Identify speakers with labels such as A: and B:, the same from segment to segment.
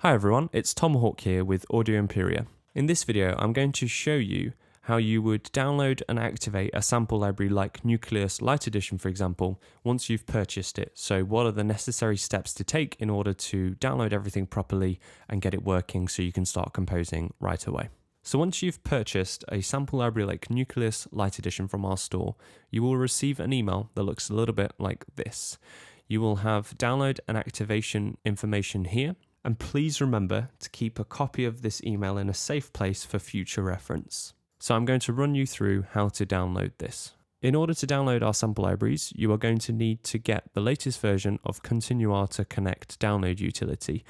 A: Hi everyone, it's Tom Hawk here with Audio Imperia. In this video, I'm going to show you how you would download and activate a sample library like Nucleus Lite Edition, for example, once you've purchased it. So what are the necessary steps to take in order to download everything properly and get it working so you can start composing right away. So once you've purchased a sample library like Nucleus Lite Edition from our store, you will receive an email that looks a little bit like this. You will have download and activation information here. And please remember to keep a copy of this email in a safe place for future reference. So I'm going to run you through how to download this. In order to download our sample libraries, you are going to need to get the latest version of Kontakt Connect download utility.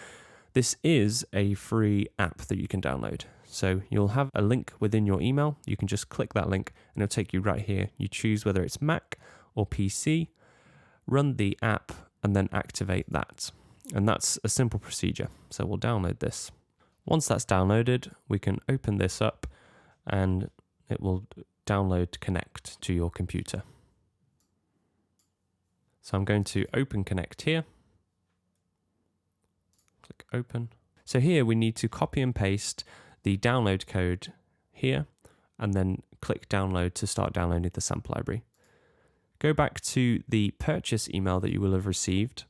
A: This is a free app that you can download. So you'll have a link within your email. You can just click that link and it'll take you right here. You choose whether it's Mac or PC, run the app, and then activate that. And that's a simple procedure. So we'll download this. Once that's downloaded, we can open this up and it will download Connect to your computer. So I'm going to open Connect here. Click open. So here we need to copy and paste the download code here and then click download to start downloading the sample library. Go back to the purchase email that you will have received.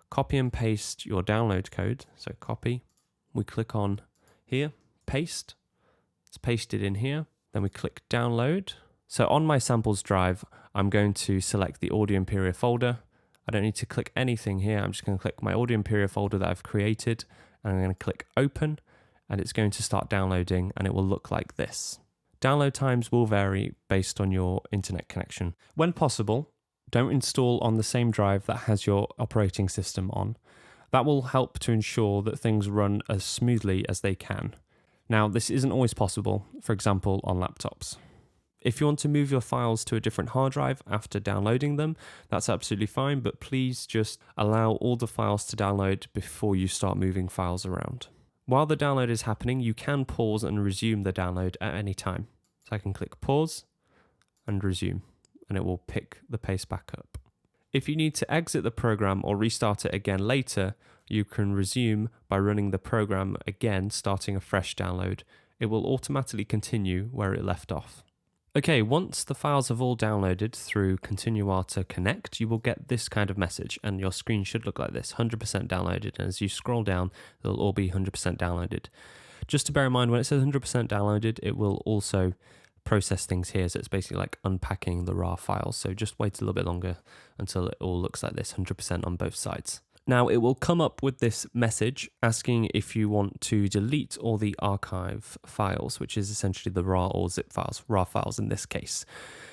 A: Copy and paste your download code. So copy, we click on here, paste. It's pasted in here. Then we click download. So on my samples drive, I'm going to select the Audio Imperia folder. I don't need to click anything here. I'm just going to click my Audio Imperia folder that I've created. And I'm going to click open and it's going to start downloading and it will look like this. Download times will vary based on your internet connection. When possible, don't install on the same drive that has your operating system on. That will help to ensure that things run as smoothly as they can. Now, this isn't always possible, for example, on laptops. If you want to move your files to a different hard drive after downloading them, that's absolutely fine, but please just allow all the files to download before you start moving files around. While the download is happening, you can pause and resume the download at any time. So I can click pause and resume, and it will pick the pace back up. If you need to exit the program or restart it again later, you can resume by running the program again, starting a fresh download. It will automatically continue where it left off. Okay, once the files have all downloaded through Kontakt Connect, you will get this kind of message, and your screen should look like this, 100% downloaded, and as you scroll down, they'll all be 100% downloaded. Just to bear in mind, when it says 100% downloaded, it will also process things here, so it's basically like unpacking the raw files. So just wait a little bit longer until it all looks like this, 100% on both sides. Now it will come up with this message asking if you want to delete all the archive files, which is essentially the raw or zip files, raw files in this case.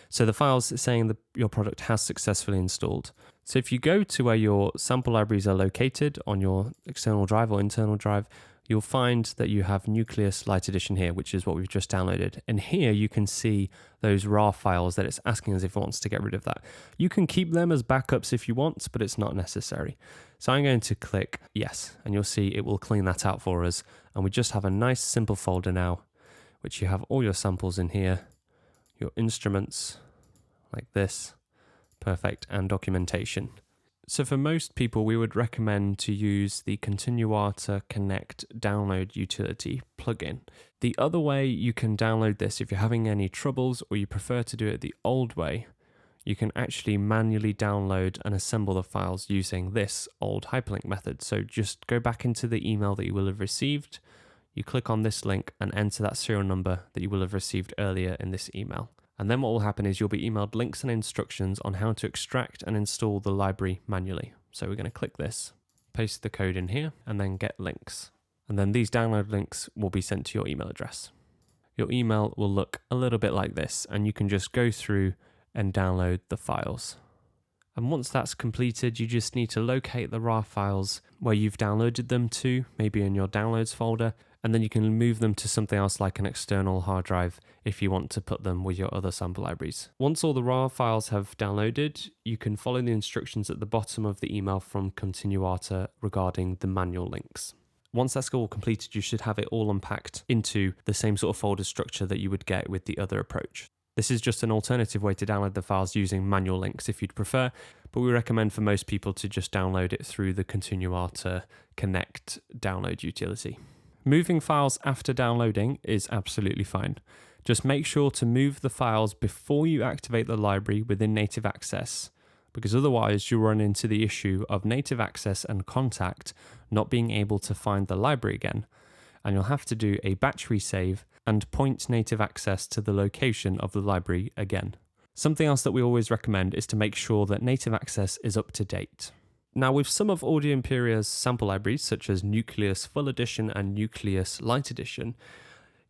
A: So the files saying that your product has successfully installed. So if you go to where your sample libraries are located on your external drive or internal drive, you'll find that you have Nucleus Lite Edition here, which is what we've just downloaded. And here you can see those raw files that it's asking us if it wants to get rid of that. You can keep them as backups if you want, but it's not necessary. So I'm going to click yes, and you'll see it will clean that out for us. And we just have a nice simple folder now, which you have all your samples in here, your instruments like this, perfect, and documentation. So for most people, we would recommend to use the Kontakt Connect download utility plugin. The other way you can download this, if you're having any troubles or you prefer to do it the old way, you can actually manually download and assemble the files using this old hyperlink method. So just go back into the email that you will have received, you click on this link and enter that serial number that you will have received earlier in this email. And then what will happen is you'll be emailed links and instructions on how to extract and install the library manually. So we're going to click this, paste the code in here, and then get links. And then these download links will be sent to your email address. Your email will look a little bit like this, and you can just go through and download the files. And once that's completed, you just need to locate the raw files where you've downloaded them to, maybe in your downloads folder, and then you can move them to something else like an external hard drive if you want to put them with your other sample libraries. Once all the raw files have downloaded, you can follow the instructions at the bottom of the email from Kontakt regarding the manual links. Once that's all completed, you should have it all unpacked into the same sort of folder structure that you would get with the other approach. This is just an alternative way to download the files using manual links if you'd prefer, but we recommend for most people to just download it through the Continuata Connect download utility. Moving files after downloading is absolutely fine. Just make sure to move the files before you activate the library within Native Access, because otherwise you'll run into the issue of Native Access and Kontakt not being able to find the library again, and you'll have to do a batch resave and point Native Access to the location of the library again. Something else that we always recommend is to make sure that Native Access is up to date. Now, with some of Audio Imperia's sample libraries, such as Nucleus Full Edition and Nucleus Light Edition,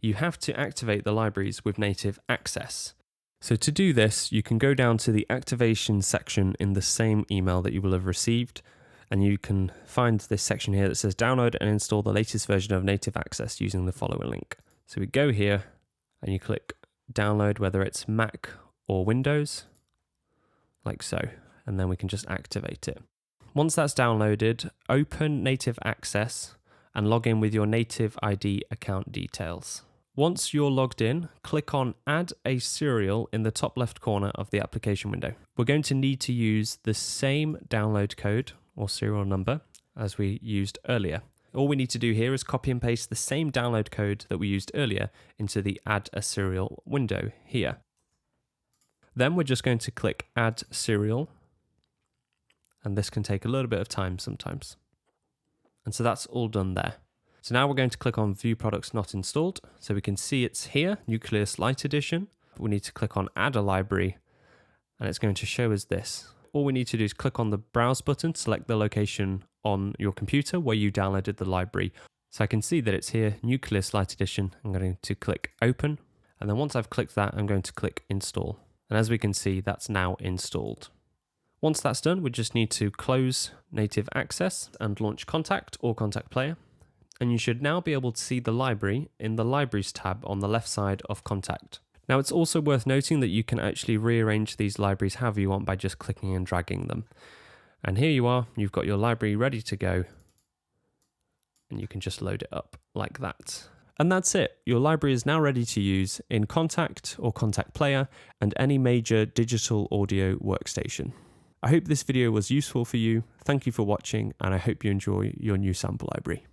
A: you have to activate the libraries with Native Access. So to do this, you can go down to the activation section in the same email that you will have received, and you can find this section here that says download and install the latest version of Native Access using the following link. So we go here and you click download, whether it's Mac or Windows, like so, and then we can just activate it. Once that's downloaded, open Native Access and log in with your Native ID account details. Once you're logged in, click on Add a Serial in the top left corner of the application window. We're going to need to use the same download code or serial number as we used earlier. All we need to do here is copy and paste the same download code that we used earlier into the Add a Serial window here. Then we're just going to click Add Serial, and this can take a little bit of time sometimes. And so that's all done there. So now we're going to click on View Products Not Installed, so we can see it's here, Nucleus Light Edition. We need to click on Add a Library, and it's going to show us this. All we need to do is click on the Browse button, select the location on your computer where you downloaded the library. So I can see that it's here, Nucleus Light Edition. I'm going to click Open, and then once I've clicked that, I'm going to click Install. And as we can see, that's now installed. Once that's done, we just need to close Native Access and launch Kontakt or Kontakt Player. And you should now be able to see the library in the Libraries tab on the left side of Kontakt. Now, it's also worth noting that you can actually rearrange these libraries however you want by just clicking and dragging them. And here you are, you've got your library ready to go, and you can just load it up like that. And that's it. Your library is now ready to use in Kontakt or Kontakt Player and any major digital audio workstation. I hope this video was useful for you. Thank you for watching, and I hope you enjoy your new sample library.